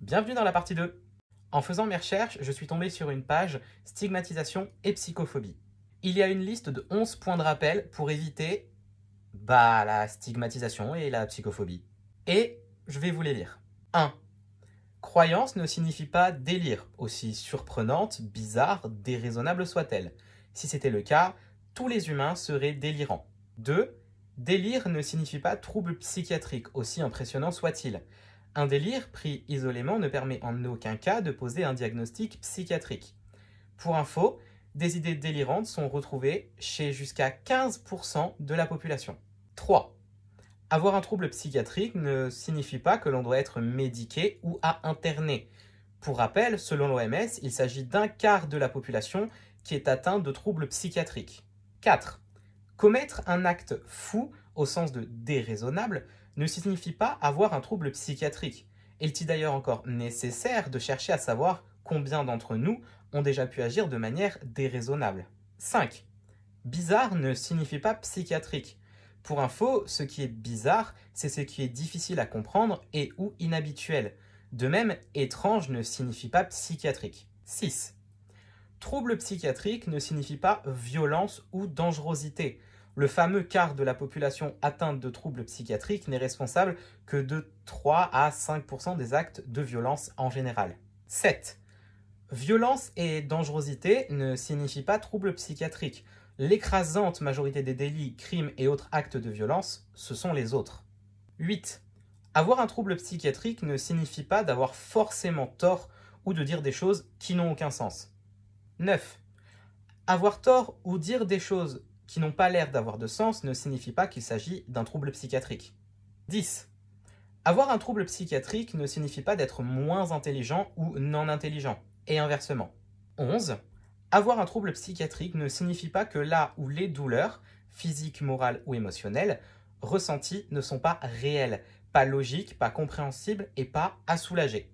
Bienvenue dans la partie 2. En faisant mes recherches, je suis tombé sur une page stigmatisation et psychophobie. Il y a une liste de 11 points de rappel pour éviter la stigmatisation et la psychophobie. Et je vais vous les lire. 1. Croyance ne signifie pas délire, aussi surprenante, bizarre, déraisonnable soit-elle. Si c'était le cas, tous les humains seraient délirants. 2. Délire ne signifie pas trouble psychiatrique, aussi impressionnant soit-il. Un délire pris isolément ne permet en aucun cas de poser un diagnostic psychiatrique. Pour info, des idées délirantes sont retrouvées chez jusqu'à 15% de la population. 3. Avoir un trouble psychiatrique ne signifie pas que l'on doit être médiqué ou à interner. Pour rappel, selon l'OMS, il s'agit d'un quart de la population qui est atteinte de troubles psychiatriques. 4. Commettre un acte fou, au sens de déraisonnable, ne signifie pas avoir un trouble psychiatrique. Est-il d'ailleurs encore nécessaire de chercher à savoir combien d'entre nous ont déjà pu agir de manière déraisonnable? 5. Bizarre ne signifie pas psychiatrique. Pour info, ce qui est bizarre, c'est ce qui est difficile à comprendre et ou inhabituel. De même, étrange ne signifie pas psychiatrique. 6. Trouble psychiatrique ne signifie pas violence ou dangerosité. Le fameux quart de la population atteinte de troubles psychiatriques n'est responsable que de 3 à 5% des actes de violence en général. 7. Violence et dangerosité ne signifient pas trouble psychiatrique. L'écrasante majorité des délits, crimes et autres actes de violence, ce sont les autres. 8. Avoir un trouble psychiatrique ne signifie pas d'avoir forcément tort ou de dire des choses qui n'ont aucun sens. 9. Avoir tort ou dire des choses qui n'ont pas l'air d'avoir de sens ne signifie pas qu'il s'agit d'un trouble psychiatrique. 10. Avoir un trouble psychiatrique ne signifie pas d'être moins intelligent ou non intelligent, et inversement. 11. Avoir un trouble psychiatrique ne signifie pas que là où les douleurs, physiques, morales ou émotionnelles, ressenties ne sont pas réelles, pas logiques, pas compréhensibles et pas à soulager.